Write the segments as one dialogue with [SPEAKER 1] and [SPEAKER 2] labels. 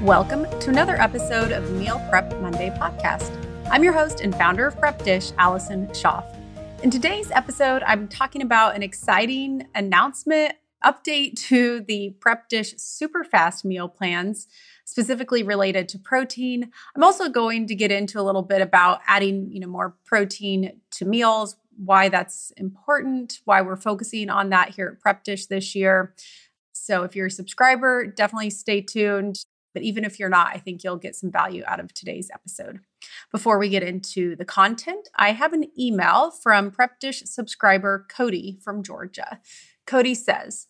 [SPEAKER 1] Welcome to another episode of Meal Prep Monday podcast. I'm your host and founder of Prep Dish, Allison Schaaf. In today's episode, I'm talking about an exciting announcement update to the Prep Dish super fast meal plans, specifically related to protein. I'm also going to get into a little bit about adding, more protein to meals, why that's important, why we're focusing on that here at Prep Dish this year. So if you're a subscriber, definitely stay tuned. But even if you're not, I think you'll get some value out of today's episode. Before we get into the content, I have an email from Prep Dish subscriber Cody from Georgia. Cody says,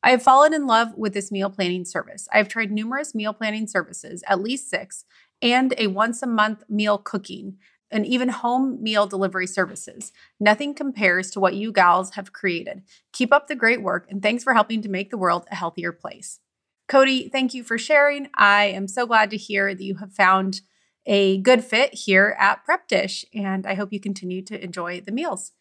[SPEAKER 1] I have fallen in love with this meal planning service. I have tried numerous meal planning services, at least 6, and a once-a-month meal cooking, and even home meal delivery services. Nothing compares to what you gals have created. Keep up the great work, and thanks for helping to make the world a healthier place. Cody, thank you for sharing. I am so glad to hear that you have found a good fit here at Prep Dish, and I hope you continue to enjoy the meals.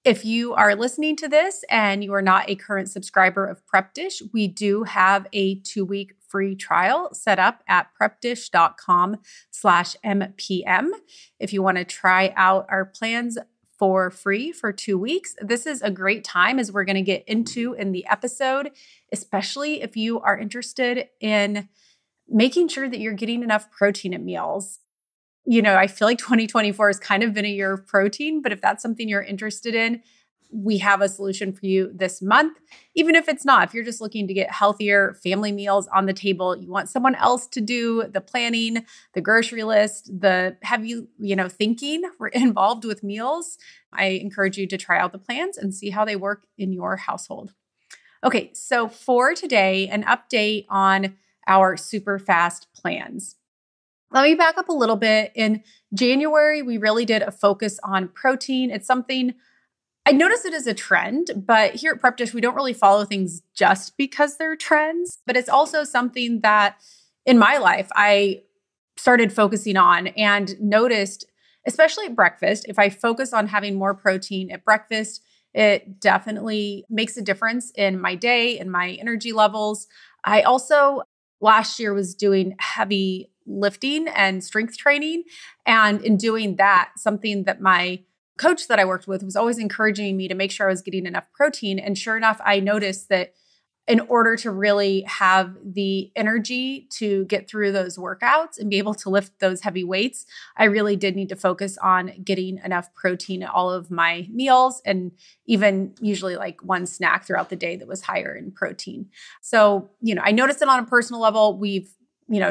[SPEAKER 1] If you are listening to this and you are not a current subscriber of Prep Dish, we do have a 2-week free trial set up at prepdish.com/MPM. If you want to try out our plans for free for 2 weeks, this is a great time, as we're going to get into in the episode, especially if you are interested in making sure that you're getting enough protein at meals. I feel like 2024 has kind of been a year of protein, but if that's something you're interested in, we have a solution for you this month. Even if it's not, if you're just looking to get healthier family meals on the table, you want someone else to do the planning, the grocery list, the heavy, thinking involved with meals, I encourage you to try out the plans and see how they work in your household. Okay, so for today, an update on our super fast plans. Let me back up a little bit. In January, we really did a focus on protein. It's something I noticed it as a trend, but here at Prep Dish, we don't really follow things just because they're trends, but it's also something that in my life, I started focusing on and noticed, especially at breakfast, if I focus on having more protein at breakfast, it definitely makes a difference in my day and my energy levels. I also last year was doing heavy lifting and strength training. And in doing that, something that my coach that I worked with was always encouraging me to make sure I was getting enough protein. And sure enough, I noticed that in order to really have the energy to get through those workouts and be able to lift those heavy weights, I really did need to focus on getting enough protein at all of my meals, and even usually like one snack throughout the day that was higher in protein. So, I noticed it on a personal level. We've,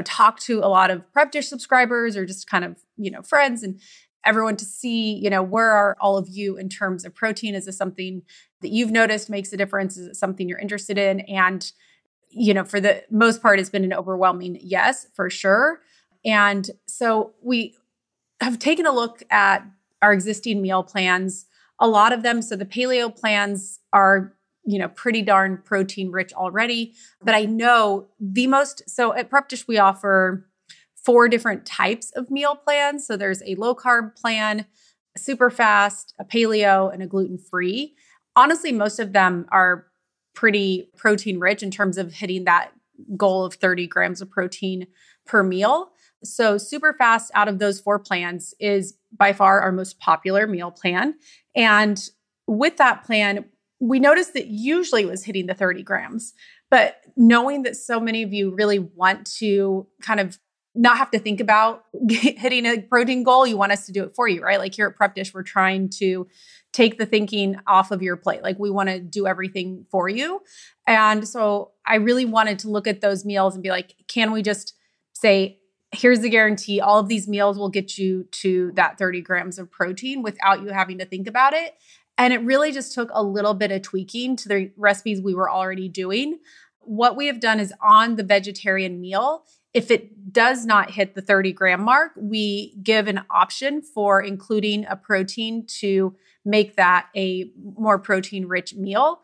[SPEAKER 1] talked to a lot of Prep Dish subscribers or just kind of, friends and everyone to see, where are all of you in terms of protein? Is this something that you've noticed makes a difference? Is it something you're interested in? And, for the most part, it's been an overwhelming yes, for sure. And so we have taken a look at our existing meal plans, a lot of them. So the paleo plans are, pretty darn protein rich already. But I know so at Prep Dish, we offer 4 different types of meal plans. So there's a low carb plan, a super fast, a paleo, and a gluten-free. Honestly, most of them are pretty protein rich in terms of hitting that goal of 30 grams of protein per meal. So super fast out of those 4 plans is by far our most popular meal plan. And with that plan, we noticed that usually it was hitting the 30 grams. But knowing that so many of you really want to kind of not have to think about hitting a protein goal, you want us to do it for you, right? Like here at Prep Dish, we're trying to take the thinking off of your plate. Like we want to do everything for you. And so I really wanted to look at those meals and be like, can we just say, here's the guarantee, all of these meals will get you to that 30 grams of protein without you having to think about it. And it really just took a little bit of tweaking to the recipes we were already doing. What we have done is on the vegetarian meal, if it does not hit the 30 gram mark, we give an option for including a protein to make that a more protein rich meal.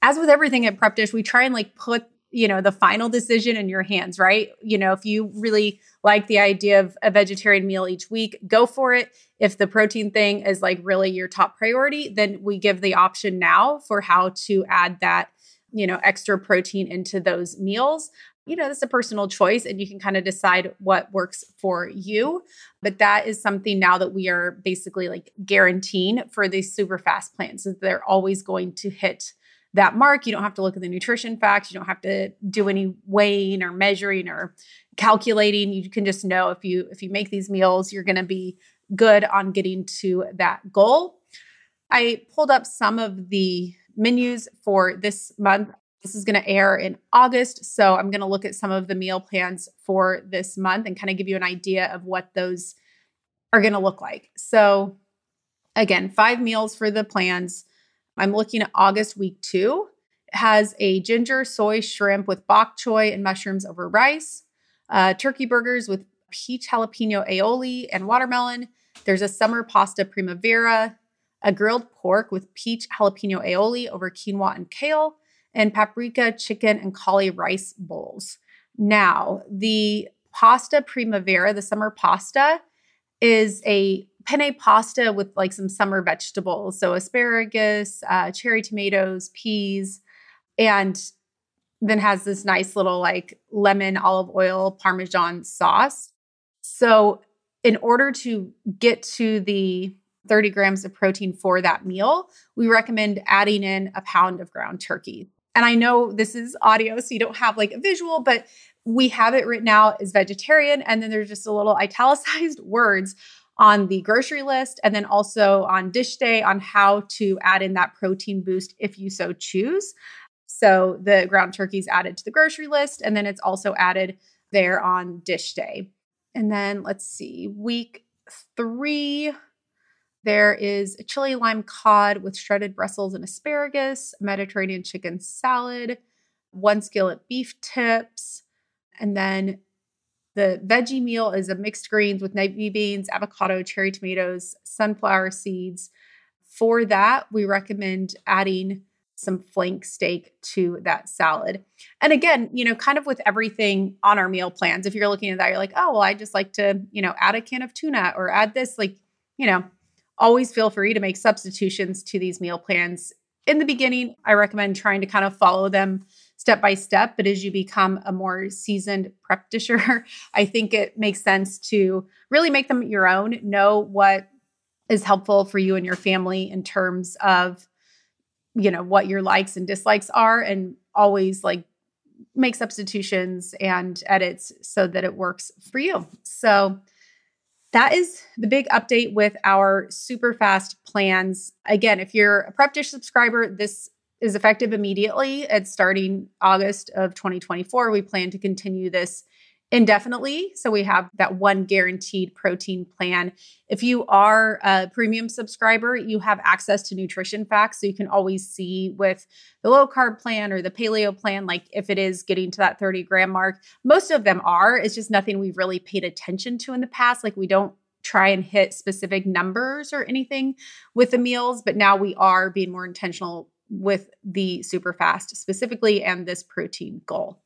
[SPEAKER 1] As with everything at Prep Dish, we try and put, the final decision in your hands, right? If you really like the idea of a vegetarian meal each week, go for it. If the protein thing is really your top priority, then we give the option now for how to add that, extra protein into those meals. That's a personal choice and you can kind of decide what works for you. But that is something now that we are basically like guaranteeing for these super fast plans, that they're always going to hit that mark. You don't have to look at the nutrition facts. You don't have to do any weighing or measuring or calculating. You can just know if you make these meals, you're going to be good on getting to that goal. I pulled up some of the menus for this month. This is going to air in August. So I'm going to look at some of the meal plans for this month and kind of give you an idea of what those are going to look like. So again, 5 meals for the plans. I'm looking at August week 2. It has a ginger, soy, shrimp with bok choy and mushrooms over rice, turkey burgers with peach jalapeno aioli and watermelon. There's a summer pasta primavera, a grilled pork with peach jalapeno aioli over quinoa and kale, and paprika, chicken, and cauli rice bowls. Now, the pasta primavera, the summer pasta, is a penne pasta with like some summer vegetables. So asparagus, cherry tomatoes, peas, and then has this nice little like lemon, olive oil, Parmesan sauce. So in order to get to the 30 grams of protein for that meal, we recommend adding in a pound of ground turkey. And I know this is audio, so you don't have like a visual, but we have it written out as vegetarian. And then there's just a little italicized words on the grocery list. And then also on dish day on how to add in that protein boost if you so choose. So the ground turkey is added to the grocery list. And then it's also added there on dish day. And then let's see, week 3, there is a chili lime cod with shredded Brussels and asparagus, Mediterranean chicken salad, 1 skillet beef tips, and then the veggie meal is a mixed greens with navy beans, avocado, cherry tomatoes, sunflower seeds. For that, we recommend adding some flank steak to that salad. And again, kind of with everything on our meal plans, if you're looking at that, you're like, oh, well, I just like to, add a can of tuna or add this, always feel free to make substitutions to these meal plans. In the beginning, I recommend trying to kind of follow them step by step. But as you become a more seasoned prep disher, I think it makes sense to really make them your own, know what is helpful for you and your family in terms of, what your likes and dislikes are, and always like make substitutions and edits so that it works for you. So that is the big update with our super fast plans. Again, if you're a Prep Dish subscriber, this is effective immediately. It's starting August of 2024. We plan to continue this indefinitely. So we have that one guaranteed protein plan. If you are a premium subscriber, you have access to nutrition facts. So you can always see with the low carb plan or the paleo plan, like if it is getting to that 30 gram mark. Most of them are. It's just nothing we've really paid attention to in the past. Like we don't try and hit specific numbers or anything with the meals, but now we are being more intentional with the super fast specifically and this protein goal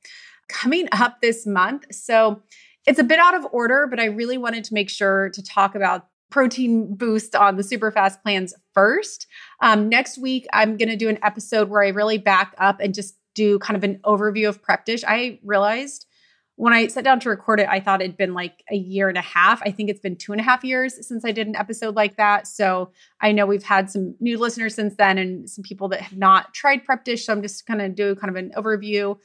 [SPEAKER 1] coming up this month. So it's a bit out of order, but I really wanted to make sure to talk about protein boost on the super fast plans first. Next week, I'm going to do an episode where I really back up and just do kind of an overview of Prep Dish. I realized when I sat down to record it, I thought it'd been like a year and a half. I think it's been 2.5 years since I did an episode like that. So I know we've had some new listeners since then and some people that have not tried Prep Dish. So I'm just going to do kind of an overview.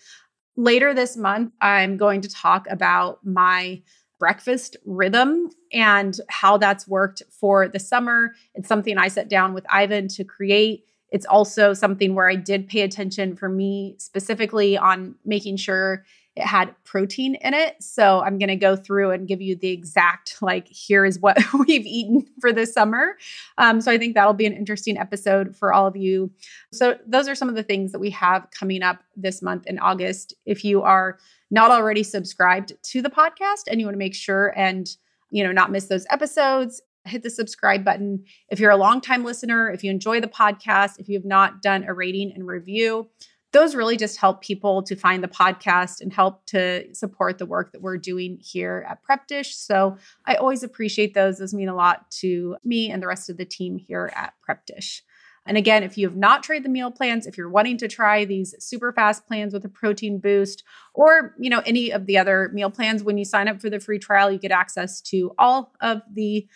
[SPEAKER 1] Later this month, I'm going to talk about my breakfast rhythm and how that's worked for the summer. It's something I sat down with Ivan to create. It's also something where I did pay attention for me specifically on making sure it had protein in it. So I'm going to go through and give you the exact, like, here is what we've eaten for this summer. So I think that'll be an interesting episode for all of you. So those are some of the things that we have coming up this month in August. If you are not already subscribed to the podcast and you want to make sure and, not miss those episodes, hit the subscribe button. If you're a longtime listener, if you enjoy the podcast, if you have not done a rating and review, those really just help people to find the podcast and help to support the work that we're doing here at Prep Dish. So I always appreciate those. Those mean a lot to me and the rest of the team here at Prep Dish. And again, if you have not tried the meal plans, if you're wanting to try these super fast plans with a protein boost, or any of the other meal plans, when you sign up for the free trial, you get access to all of the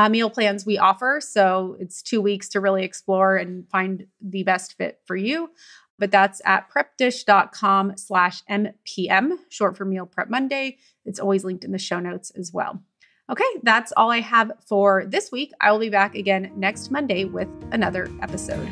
[SPEAKER 1] meal plans we offer. So it's 2 weeks to really explore and find the best fit for you. But that's at prepdish.com/MPM, short for Meal Prep Monday. It's always linked in the show notes as well. Okay, that's all I have for this week. I will be back again next Monday with another episode.